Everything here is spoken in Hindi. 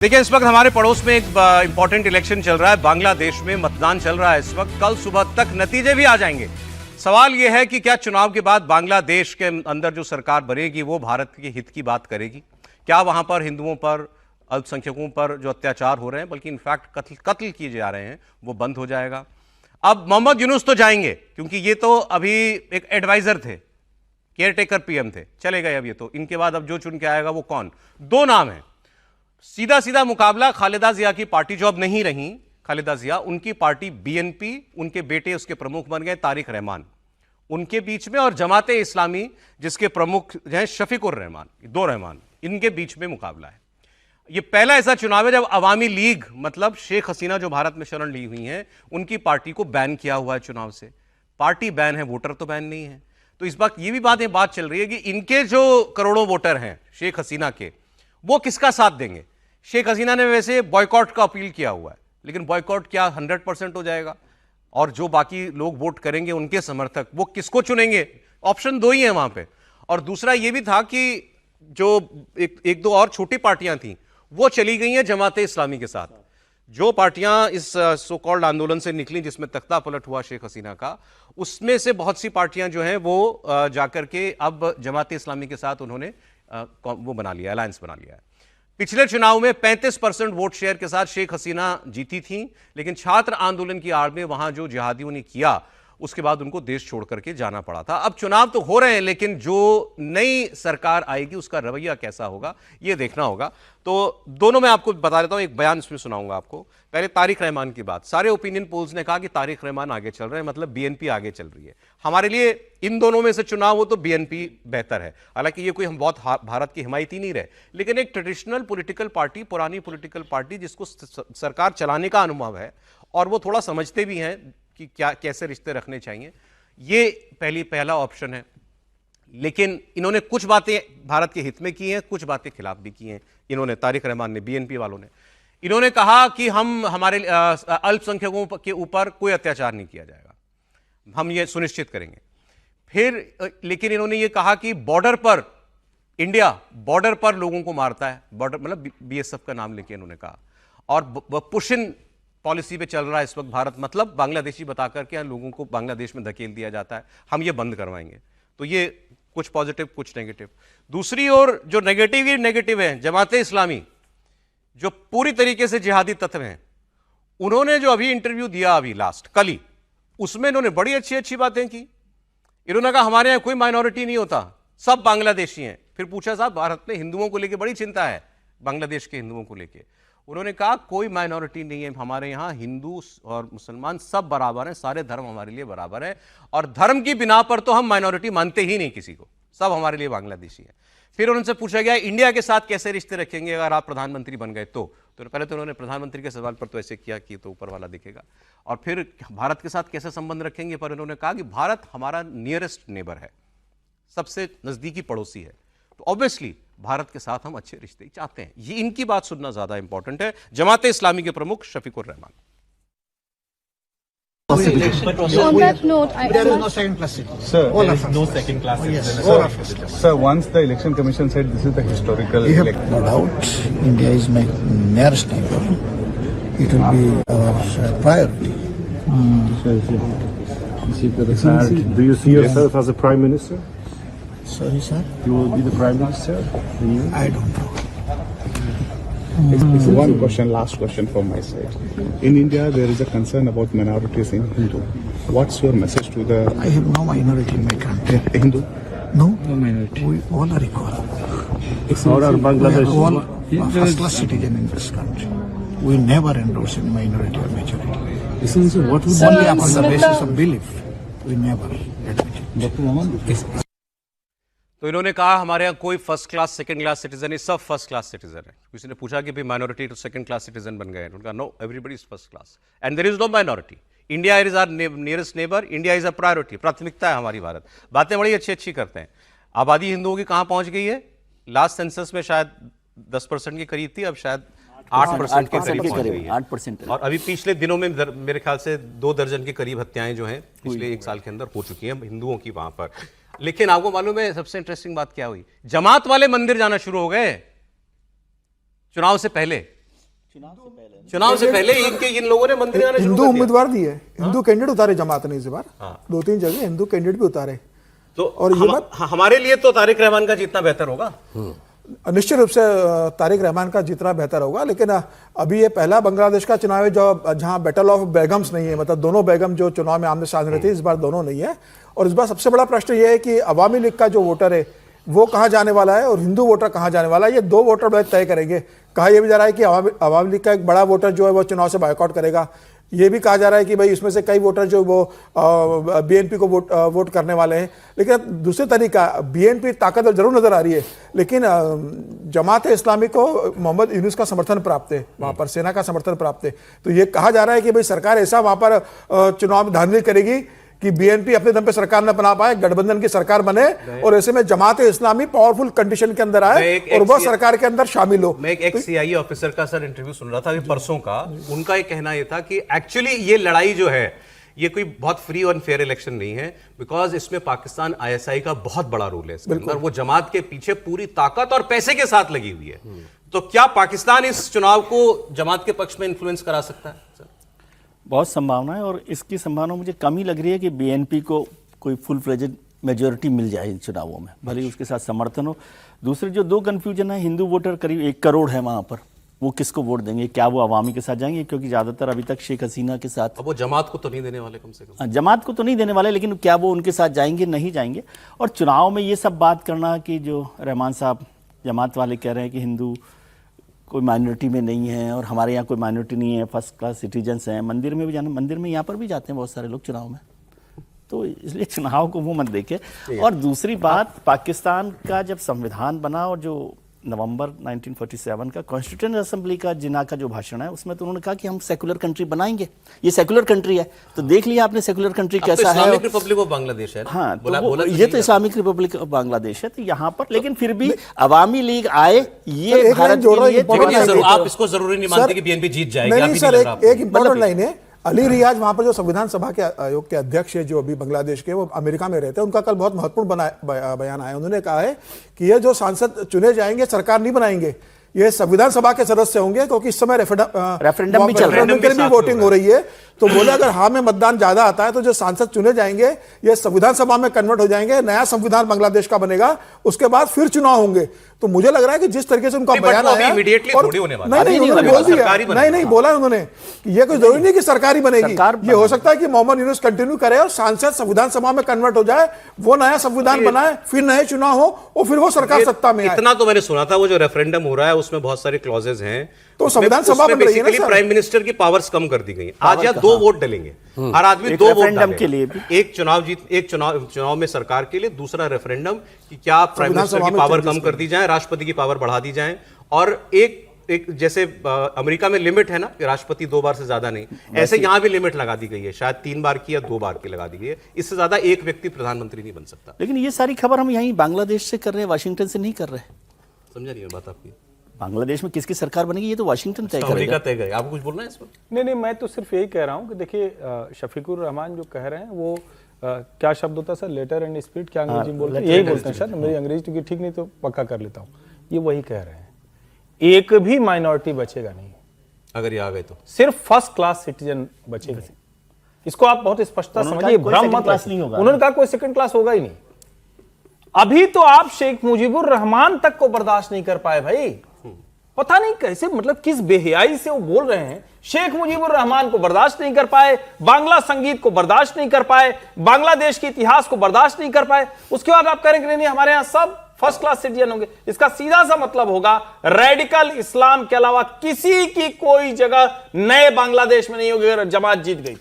देखिए, इस वक्त हमारे पड़ोस में एक इंपॉर्टेंट इलेक्शन चल रहा है। बांग्लादेश में मतदान चल रहा है इस वक्त। कल सुबह तक नतीजे भी आ जाएंगे। सवाल यह है कि क्या चुनाव के बाद बांग्लादेश के अंदर जो सरकार बनेगी वो भारत के हित की बात करेगी? क्या वहां पर हिंदुओं पर, अल्पसंख्यकों पर जो अत्याचार हो रहे हैं, बल्कि इनफैक्ट कत्ल किए जा रहे हैं, वो बंद हो जाएगा? अब मोहम्मद यूनुस तो जाएंगे, क्योंकि ये तो अभी एक एडवाइजर थे, केयरटेकर पीएम थे, चले गए। अब ये तो इनके बाद अब जो चुन के आएगा वो कौन? दो नाम है, सीधा सीधा मुकाबला। खालिदा जिया की पार्टी जो अब नहीं रही, खालिदा जिया, उनकी पार्टी बीएनपी, उनके बेटे उसके प्रमुख बन गए तारिक रहमान, उनके बीच में, और जमाते इस्लामी जिसके प्रमुख हैं शफीकुर रहमान, दो रहमान, इनके बीच में मुकाबला है। यह पहला ऐसा चुनाव है जब अवामी लीग, मतलब शेख हसीना जो भारत में शरण ली हुई हैं, उनकी पार्टी को बैन किया हुआ है चुनाव से। पार्टी बैन है, वोटर तो बैन नहीं है। तो इस बात ये भी बात चल रही है कि इनके जो करोड़ों वोटर हैं शेख हसीना के, वो किसका साथ देंगे? शेख हसीना ने वैसे बॉयकॉट का अपील किया हुआ है, लेकिन बॉयकॉट क्या 100% हो जाएगा? और जो बाकी लोग वोट करेंगे उनके समर्थक, वो किसको चुनेंगे? ऑप्शन दो ही है वहां पे। और दूसरा ये भी था कि जो एक दो और छोटी पार्टियां थीं वो चली गई हैं जमाते इस्लामी के साथ। जो पार्टियां इस सो कॉल्ड आंदोलन से निकली जिसमें तख्ता पलट हुआ शेख हसीना का, उसमें से बहुत सी पार्टियां जो हैं वो जाकर के अब जमाते इस्लामी के साथ उन्होंने वो बना लिया, अलायंस बना लिया है। पिछले चुनाव में 35% वोट शेयर के साथ शेख हसीना जीती थी, लेकिन छात्र आंदोलन की आड़ में वहां जो जिहादियों ने किया, उसके बाद उनको देश छोड़ करके जाना पड़ा था। अब चुनाव तो हो रहे हैं, लेकिन जो नई सरकार आएगी उसका रवैया कैसा होगा ये देखना होगा। तो दोनों मैं आपको बता देता हूं, एक बयान इसमें सुनाऊंगा आपको। पहले तारिक रहमान की बात। सारे ओपिनियन पोल्स ने कहा कि तारिक रहमान आगे चल रहे हैं, मतलब बीएनपी आगे चल रही है। हमारे लिए इन दोनों में से चुनाव हो तो बीएनपी बेहतर है। हालांकि ये कोई हम बहुत भारत की हिमायती नहीं रहे, लेकिन एक ट्रेडिशनल पॉलिटिकल पार्टी, पुरानी पॉलिटिकल पार्टी जिसको सरकार चलाने का अनुभव है और वो थोड़ा समझते भी हैं कि क्या कैसे रिश्ते रखने चाहिए, ये पहला ऑप्शन है। लेकिन इन्होंने कुछ बातें भारत के हित में की हैं, कुछ बातें खिलाफ भी की हैं। इन्होंने, तारिक रहमान ने, बीएनपी वालों ने, इन्होंने कहा कि हम हमारे अल्पसंख्यकों के ऊपर कोई अत्याचार नहीं किया जाएगा, हम ये सुनिश्चित करेंगे। फिर लेकिन इन्होंने ये कहा कि बॉर्डर पर, इंडिया बॉर्डर पर लोगों को मारता है, बॉर्डर मतलब बीएसएफ का नाम लेके इन्होंने कहा, और पुश इन पॉलिसी पे चल रहा है इस वक्त भारत, मतलब बांग्लादेशी बताकर के लोगों को बांग्लादेश में धकेल दिया जाता है, हम ये बंद करवाएंगे। तो ये कुछ पॉजिटिव कुछ नेगेटिव। दूसरी ओर जो नेगेटिव है, जमाते इस्लामी जो पूरी तरीके से जिहादी तत्व हैं, उन्होंने जो अभी इंटरव्यू दिया अभी लास्ट कल ही, उसमें इन्होंने बड़ी अच्छी बातें की। इन्होंने कहा हमारे यहां कोई माइनॉरिटी नहीं होता, सब बांग्लादेशी हैं। फिर पूछा साहब, भारत में हिंदुओं को लेकर बड़ी चिंता है, बांग्लादेश के हिंदुओं को लेकर। उन्होंने कहा कोई माइनॉरिटी नहीं है, हमारे यहाँ हिंदू और मुसलमान सब बराबर हैं, सारे धर्म हमारे लिए बराबर है, और धर्म की बिना पर तो हम माइनॉरिटी मानते ही नहीं किसी को, सब हमारे लिए बांग्लादेशी है। फिर उनसे पूछा गया इंडिया के साथ कैसे रिश्ते रखेंगे अगर आप प्रधानमंत्री बन गए तो पहले तो उन्होंने प्रधानमंत्री के सवाल पर तो ऐसे किया कि तो ऊपर वाला दिखेगा, और फिर भारत के साथ कैसे संबंध रखेंगे पर उन्होंने कहा कि भारत हमारा नियरेस्ट नेबर है, सबसे नजदीकी पड़ोसी है, तो ऑब्वियसली भारत के साथ हम अच्छे रिश्ते चाहते हैं। ये इनकी बात सुनना ज्यादा इंपॉर्टेंट है। जमाते इस्लामी के प्रमुख Shafiqur Rahman. On that note, there is no second class citizen. Sir, All there of is us. no second class Yes, citizen. all of us. Sir, once the election commission said this is the historical We have election. no doubt India is my nearest neighbor. It will be our priority. Do you see yourself as a prime minister? Sorry, sir. You will be the prime minister? I don't know. It's one question, last question from my side. In India, there is a concern about minorities in Hindu. What's your message to the I have no minority in my country. Hindu? No minority. We all are equal. How are We Bangladesh? are all first class citizen in this country. We never endorse any minority or majority. What would Only upon the basis of belief. We never admit it. तो इन्होंने कहा हमारे यहाँ कोई first class second class citizen नहीं, सब फर्स्ट क्लास सिटीजन है। किसी ने पूछा कि भाई माइनॉरिटी तो सेकंड क्लास सिटीजन बन गए हैं, उनका no, everybody is first class and there is no minority. India is our nearest neighbour, India is a priority, प्राथमिकता है हमारी भारत। बातें बड़ी अच्छी करते हैं। आबादी हिंदुओं की कहाँ पहुंच गई है? लास्ट सेंसस में शायद 10% के करीब थी, अब शायद 8% के करीब पहुंच गई है। 8%। और अभी पिछले दिनों में मेरे ख्याल से 2 दर्जन के करीब हत्याएं जो हैं पिछले 1 साल के अंदर हो चुकी हैं हिंदुओं की वहां पर। लेकिन आपको मालूम है सबसे इंटरेस्टिंग बात क्या हुई? जमात वाले मंदिर जाना शुरू हो गए चुनाव से पहले। चुनाव से पहले इन लोगों ने मंत्री आने शुरू हिंदू कर दिया। उम्मीदवार दिए, हिंदू कैंडिडेट उतारे जमात ने इस बार, 2-3 जगह हिंदू कैंडिडेट भी उतारे। तो और ये बात हमारे लिए तो तारिक रहमान का जीतना बेहतर होगा। निश्चित रूप से तारिक रहमान का जितना बेहतर होगा, लेकिन अभी ये पहला बांग्लादेश का चुनाव है जो जहां बैटल ऑफ बेगम्स नहीं है, मतलब दोनों बेगम जो चुनाव में आमने सामने रहती है, इस बार दोनों नहीं है। और इस बार सबसे बड़ा प्रश्न ये है कि अवामी लीग का जो वोटर है वो कहां जाने वाला है और हिंदू वोटर कहां जाने वाला है, ये 2 वोटर बड़े तय करेंगे। कहा यह भी जा रहा है कि अवामी लीग का एक बड़ा वोटर जो है वो चुनाव से बायकॉट करेगा। ये भी कहा जा रहा है कि भाई इसमें से कई वोटर जो वो बीएनपी को वोट करने वाले हैं। लेकिन दूसरे तरीका, बीएनपी ताकतवर जरूर नजर आ रही है, लेकिन जमात इस्लामी को मोहम्मद यूनुस का समर्थन प्राप्त है, वहां पर सेना का समर्थन प्राप्त है। तो ये कहा जा रहा है कि भाई सरकार ऐसा वहां पर चुनाव में धांधली करेगी कि बीएनपी अपने दम पे सरकार न बना पाए, गठबंधन की सरकार बने, और ऐसे में जमात इस्लामी पावरफुल कंडीशन के अंदर आए और वह सरकार के अंदर शामिल हो। मैं एक एक्स सीआईए ऑफिसर का सर इंटरव्यू सुन रहा था अभी परसों का, उनका एक कहना यह था कि एक्चुअली ये लड़ाई जो है ये कोई बहुत फ्री और फेयर इलेक्शन नहीं है, बिकॉज इसमें पाकिस्तान आईएसआई का बहुत बड़ा रोल है इसके अंदर। वो जमात के पीछे पूरी ताकत और पैसे के साथ लगी हुई है। तो क्या पाकिस्तान इस चुनाव को जमात के पक्ष में इन्फ्लुएंस करा सकता है सर? बहुत संभावना है, और इसकी संभावना मुझे कम ही लग रही है कि बीएनपी को कोई फुल फ्लेजेड मेजोरिटी मिल जाए इन चुनावों में, भले ही उसके साथ समर्थन हो। दूसरे जो 2 कंफ्यूजन है, हिंदू वोटर करीब 1 करोड़ है वहां पर, वो किसको वोट देंगे? क्या वो अवामी के साथ जाएंगे? क्योंकि ज्यादातर अभी तक शेख हसीना के साथ, अब वो जमात को तो नहीं देने वाले कम से कम। जमात को तो नहीं देने वाले, लेकिन क्या वो उनके साथ जाएंगे, नहीं जाएंगे? और चुनाव में ये सब बात करना कि जो रहमान साहब जमात वाले कह रहे हैं कि हिंदू कोई माइनॉरिटी में नहीं है और हमारे यहाँ कोई माइनॉरिटी नहीं है, फर्स्ट क्लास सिटीजन्स हैं, मंदिर में भी जाना, मंदिर में यहाँ पर भी जाते हैं बहुत सारे लोग चुनाव में, तो इसलिए चुनाव को वो मत देखे। और दूसरी बात, पाकिस्तान का जब संविधान बना और जो नवंबर 1947 का कॉन्स्टिट्यूएंट असेंबली का जिन्ना का जो भाषण है, उसमें तो उन्होंने कहा कि हम सेकुलर कंट्री बनाएंगे, ये सेकुलर कंट्री है। तो देख लिया आपने सेकुलर कंट्री कैसा है। इस्लामिक रिपब्लिक ऑफ बांग्लादेश है। हाँ, तो ये तो इस्लामिक रिपब्लिक ऑफ बांग्लादेश है। तो यहाँ पर लेकिन फिर भी अवामी लीग आए, ये भारत के लिए आप इसको जरूरी नहीं मानते कि बीएनपी जीत जाएगी? नहीं सर, एक इंपॉर्टेंट लाइन है, अली रियाज वहां पर जो संविधान सभा के आयोग के अध्यक्ष है जो अभी बांग्लादेश के, वो अमेरिका में रहते हैं, उनका कल बहुत महत्वपूर्ण बयान आया। उन्होंने कहा है कि ये जो सांसद चुने जाएंगे सरकार नहीं बनाएंगे, ये संविधान सभा के सदस्य होंगे, क्योंकि इस समय रेफरेंडम भी चल रहा है, भी वोटिंग हो रही है। तो बोले अगर हाँ में मतदान ज्यादा आता है तो जो सांसद चुने जाएंगे ये संविधान सभा में कन्वर्ट हो जाएंगे, नया संविधान बांग्लादेश का बनेगा, उसके बाद फिर चुनाव होंगे। तो मुझे लग रहा है कि जिस तरीके से उनका बयान आया, नहीं बोला उन्होंने कि ये कोई जरूरी नहीं कि सरकारी बनेगी, ये हो सकता है कि मोहम्मद यूनुस कंटिन्यू करे और सांसद संविधान सभा में कन्वर्ट हो जाए, वो नया संविधान बनाए, फिर नए चुनाव हो और फिर वो सरकार सत्ता में आए। इतना तो मैंने सुना था, वो जो रेफरेंडम हो रहा है उसमें बहुत सारे क्लॉजेज हैं, तो संविधान सभा में बेसिकली प्राइम मिनिस्टर की पावर्स कम कर दी गई। आज या 2 वोट डलेंगे, हर आदमी 2 वोट डालेगा के लिए, एक चुनाव में सरकार के लिए, दूसरा रेफरेंडम कि क्या प्राइम मिनिस्टर की पावर कम कर दी जाए, राष्ट्रपति की पावर बढ़ा दी जाए। और एक जैसे अमेरिका में लिमिट है ना कि राष्ट्रपति 2 बार से ज्यादा नहीं, ऐसे यहां भी लिमिट लगा दी गई है, शायद 3 बार की या 2 बार की लगा दी गई है, इससे ज्यादा एक व्यक्ति प्रधानमंत्री नहीं बन सकता। लेकिन ये सारी खबर हम यहीं बांग्लादेश से कर रहे हैं, वाशिंगटन से नहीं कर रहे। समझा नहीं बात आपकी? बांग्लादेश में किसकी सरकार बनेगी ये तो वाशिंगटन तय करेगा। तय करेगा। आपको कुछ बोलना है इस पर? नहीं, मैं तो सिर्फ यही कह रहा हूँ कि देखिए शफीकुर रहमान जो कह रहे हैं वो क्या शब्द होता है सर, लेटर एंड स्पिरिट, क्या अंग्रेजी बोलते हैं, यही बोलते हैं सर, मेरी अंग्रेजी क्योंकि ठीक नहीं तो पक्का कर लेता हूँ, ये वही कह रहे हैं। एक भी माइनॉरिटी बचेगा नहीं अगर ये आ गए तो, सिर्फ फर्स्ट क्लास सिटीजन बचेगा। इसको आप बहुत स्पष्टता समझिए, भ्रम मत रखिए। उन्होंने कहा कोई सेकंड क्लास होगा ही नहीं। अभी तो आप शेख मुजीबुर रहमान तक को बर्दाश्त नहीं कर पाए भाई, पता नहीं कैसे, मतलब किस बेहयाई से वो बोल रहे हैं। शेख मुजीबुर रहमान को बर्दाश्त नहीं कर पाए, बांग्ला संगीत को बर्दाश्त नहीं कर पाए, बांग्लादेश के इतिहास को बर्दाश्त नहीं कर पाए, उसके बाद आप करेंगे नहीं हमारे यहां सब फर्स्ट क्लास सिटीजन होंगे। इसका सीधा सा मतलब होगा रेडिकल इस्लाम के अलावा किसी की कोई जगह नए बांग्लादेश में नहीं होगी अगर जमात जीत गई।